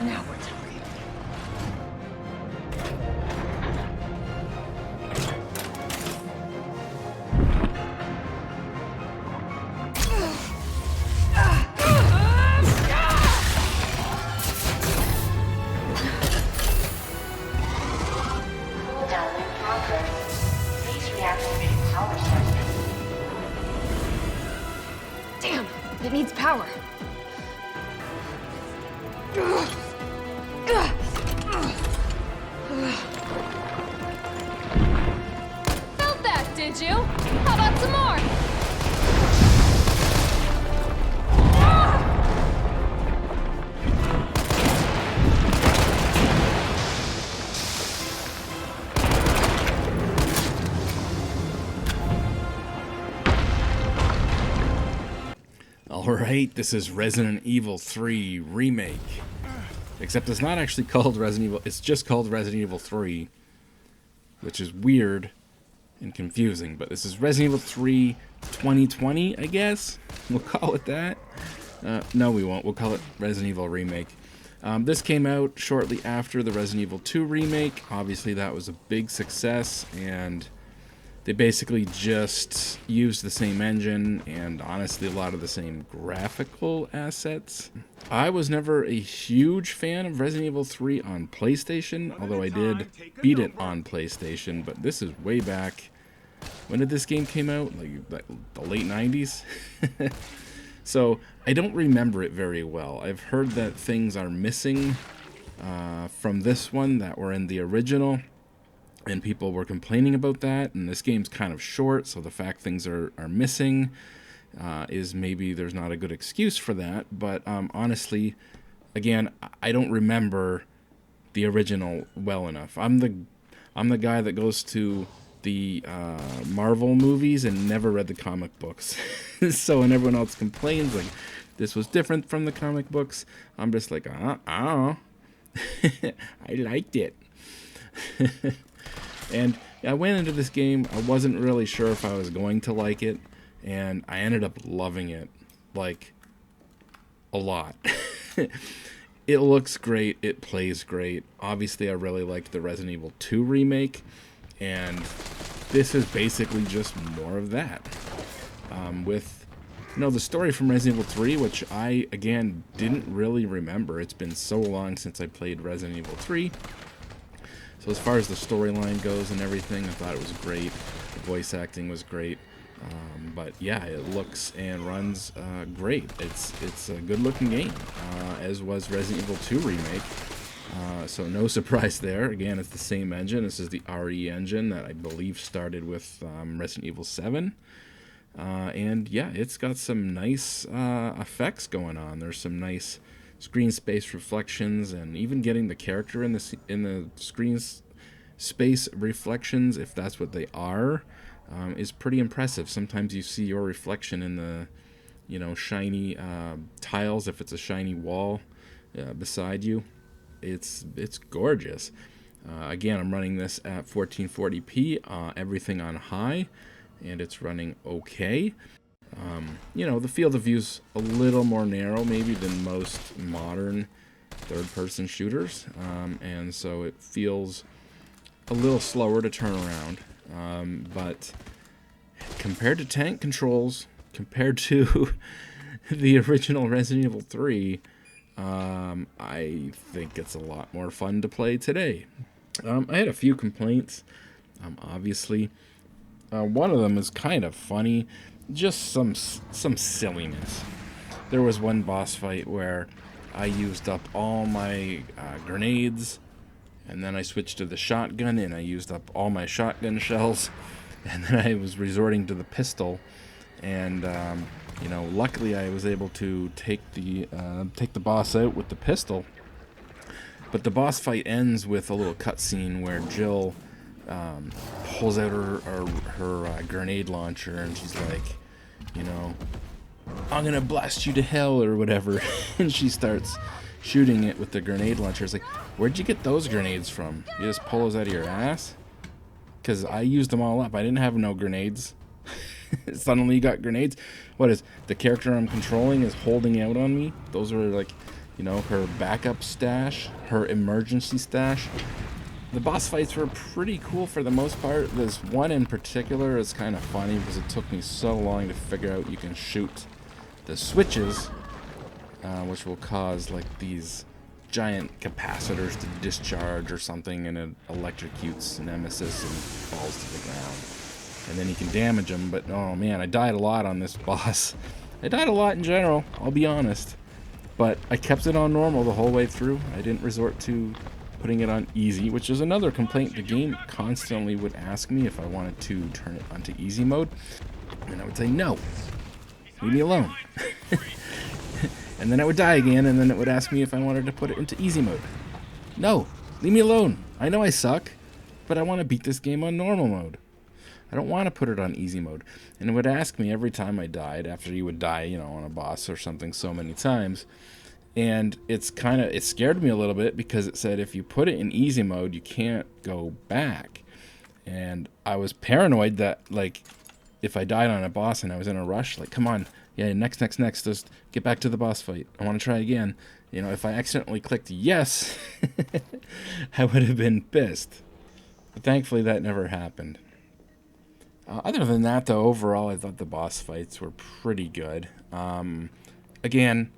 Now we're talking. Cooldown in progress. Please reactivate power sources. Damn, it needs power. Felt that, did you? How about some more? Alright, this is Resident Evil 3 Remake. Except it's not actually called Resident Evil, it's just called Resident Evil 3. Which is weird and confusing, but this is Resident Evil 3 2020, I guess? We'll call it that. No, we won't. We'll call it Resident Evil Remake. This came out shortly after the Resident Evil 2 remake. Obviously, that was a big success, and they basically just used the same engine and honestly a lot of the same graphical assets. I was never a huge fan of Resident Evil 3 on PlayStation, although I did beat it on PlayStation, but this is way back. When did this game came out? Like the late 90s? So I don't remember it very well. I've heard that things are missing from this one that were in the original. And people were complaining about that, and this game's kind of short, so the fact things are missing is maybe there's not a good excuse for that. But honestly, again, I don't remember the original well enough. I'm the guy that goes to the Marvel movies and never read the comic books. So when everyone else complains like this was different from the comic books, I'm just like, I don't know. I liked it. And I went into this game, I wasn't really sure if I was going to like it, and I ended up loving it, like, a lot. It looks great, it plays great. Obviously, I really liked the Resident Evil 2 remake, and this is basically just more of that. With, the story from Resident Evil 3, which I, again, didn't really remember. It's been so long since I played Resident Evil 3. So as far as the storyline goes and everything, I thought it was great. The voice acting was great. But yeah, it looks and runs great. It's a good-looking game, as was Resident Evil 2 Remake. So no surprise there. Again, it's the same engine. This is the RE engine that I believe started with Resident Evil 7. And yeah, it's got some nice effects going on. There's some nice screen space reflections, and even getting the character in the screen space reflections, if that's what they are, is pretty impressive. Sometimes you see your reflection in the shiny tiles, if it's a shiny wall beside you. It's gorgeous. Again, I'm running this at 1440p, everything on high, and it's running okay. The field of view's a little more narrow maybe than most modern third-person shooters, and so it feels a little slower to turn around. But compared to tank controls, compared to the original Resident Evil 3, I think it's a lot more fun to play today. I had a few complaints, obviously. One of them is kind of funny. Just some silliness. There was one boss fight where I used up all my grenades, and then I switched to the shotgun, and I used up all my shotgun shells, and then I was resorting to the pistol, and luckily I was able to take the boss out with the pistol. But the boss fight ends with a little cutscene where Jill pulls out her grenade launcher, and she's like, I'm gonna blast you to hell or whatever. And she starts shooting it with the grenade launcher. It's like, where'd you get those grenades from? You just pull those out of your ass? Because I used them all up. I didn't have no grenades. Suddenly you got grenades. What is the character I'm controlling is holding out on me? Those were like you know, her backup stash, her emergency stash. The boss fights were pretty cool for the most part. There's one in particular is kind of funny because it took me so long to figure out you can shoot the switches, which will cause like these giant capacitors to discharge or something, and it electrocutes Nemesis and falls to the ground. And then you can damage them, but oh man, I died a lot on this boss. I died a lot in general, I'll be honest. But I kept it on normal the whole way through. I didn't resort to putting it on easy, which is another complaint. The game constantly would ask me if I wanted to turn it onto easy mode, and I would say no, leave me alone. And then I would die again, and then it would ask me if I wanted to put it into easy mode. No, leave me alone. I know I suck, but I want to beat this game on normal mode. I don't want to put it on easy mode. And it would ask me every time I died, after you would die, you know, on a boss or something so many times. And it scared me a little bit because it said if you put it in easy mode, you can't go back. And I was paranoid that, like, if I died on a boss and I was in a rush, like, come on, yeah, next, just get back to the boss fight. I want to try again. You know, if I accidentally clicked yes, I would have been pissed. But thankfully that never happened. Other than that, though, overall, I thought the boss fights were pretty good. Again,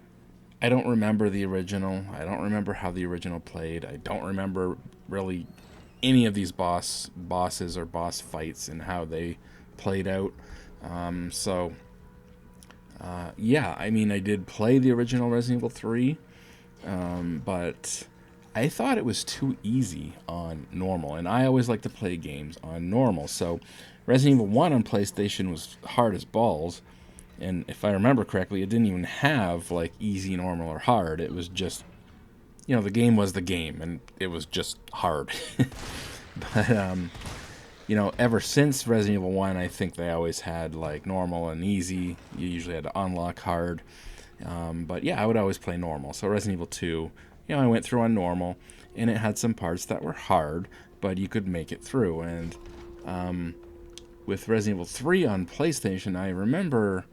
I don't remember the original. I don't remember how the original played. I don't remember really any of these bosses or boss fights and how they played out. Yeah, I mean, I did play the original Resident Evil 3, but I thought it was too easy on normal, and I always like to play games on normal. So Resident Evil 1 on PlayStation was hard as balls. And if I remember correctly, it didn't even have, like, easy, normal, or hard. It was just, you know, the game was the game, and it was just hard. But, you know, ever since Resident Evil 1, I think they always had, like, normal and easy. You usually had to unlock hard. But, yeah, I would always play normal. So Resident Evil 2, you know, I went through on normal, and it had some parts that were hard, but you could make it through. And with Resident Evil 3 on PlayStation, I remember...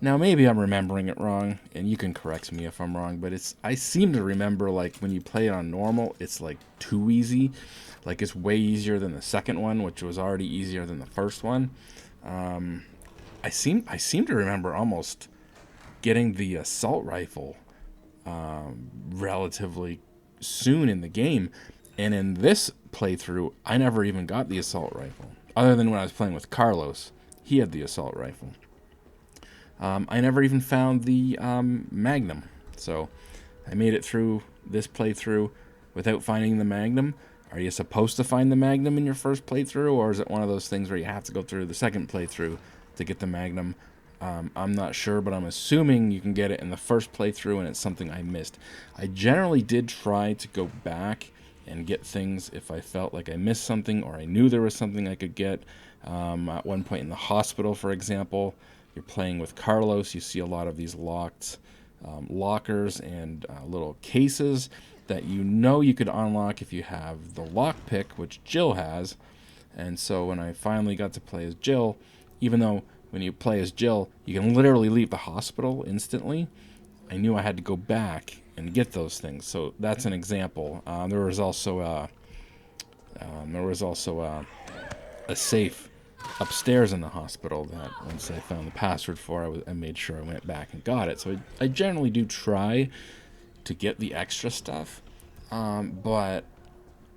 Now, maybe I'm remembering it wrong, and you can correct me if I'm wrong, but I seem to remember, like, when you play it on normal, it's, like, too easy. Like, it's way easier than the second one, which was already easier than the first one. I seem to remember almost getting the assault rifle relatively soon in the game, and in this playthrough, I never even got the assault rifle, other than when I was playing with Carlos. He had the assault rifle. I never even found the Magnum, so I made it through this playthrough without finding the Magnum. Are you supposed to find the Magnum in your first playthrough, or is it one of those things where you have to go through the second playthrough to get the Magnum? I'm not sure, but I'm assuming you can get it in the first playthrough, and it's something I missed. I generally did try to go back and get things if I felt like I missed something or I knew there was something I could get. At one point in the hospital, for example, you're playing with Carlos, you see a lot of these locked lockers and little cases that you know you could unlock if you have the lockpick, which Jill has. And so when I finally got to play as Jill, even though when you play as Jill, you can literally leave the hospital instantly, I knew I had to go back and get those things. So that's an example. There was also a safe upstairs in the hospital that once I found the password for, I made sure I went back and got it. So I generally do try to get the extra stuff, but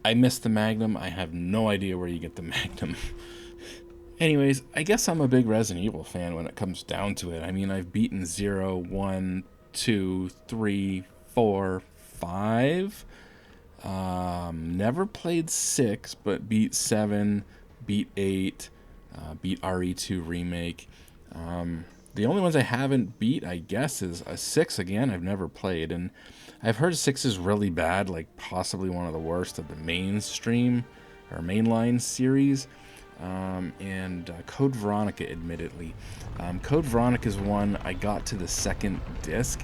I missed the Magnum. I have no idea where you get the Magnum. Anyways, I guess I'm a big Resident Evil fan when it comes down to it. I mean, I've beaten 0, 1, 2, 3, 4, 5. Never played 6, but beat 7, beat 8, beat RE2 Remake. The only ones I haven't beat, I guess, is a 6 again. I've never played, and I've heard 6 is really bad, like possibly one of the worst of the mainstream or mainline series. And Code Veronica, admittedly. Code Veronica is one I got to the second disc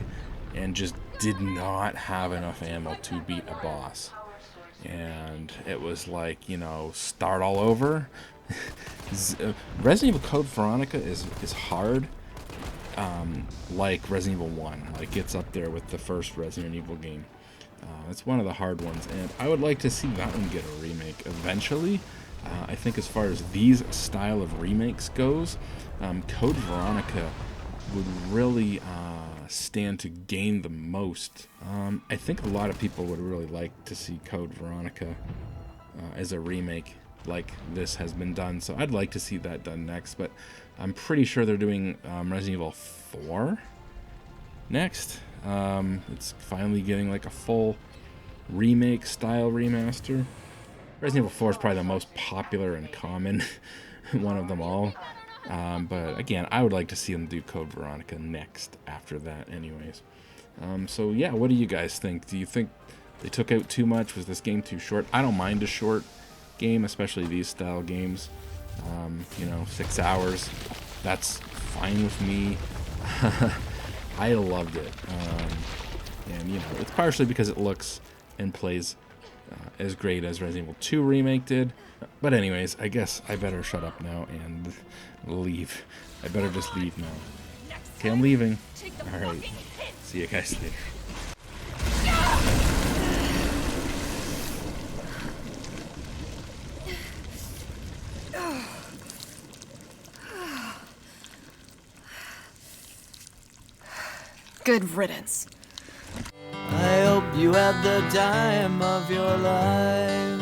and just did not have enough ammo to beat a boss. And it was like, you know, start all over. Resident Evil Code Veronica is hard. like Resident Evil 1. Like, it's up there with the first Resident Evil game. It's one of the hard ones, and I would like to see that one get a remake eventually. I think as far as these style of remakes goes, Code Veronica would really stand to gain the most. I think a lot of people would really like to see Code Veronica as a remake like this has been done, so I'd like to see that done next, but I'm pretty sure they're doing Resident Evil 4 next. It's finally getting like a full remake style remaster. Resident Evil 4 is probably the most popular and common one of them all. But again, I would like to see them do Code Veronica next after that anyways. So yeah, what do you guys think? Do you think they took out too much? Was this game too short? I don't mind a short game, especially these style games. 6 hours. That's fine with me. I loved it. And it's partially because it looks and plays as great as Resident Evil 2 Remake did. But anyways, I guess I better shut up now and leave. I better just leave now. Okay, I'm leaving. Alright. See you guys later. Good riddance. I hope you had the time of your life.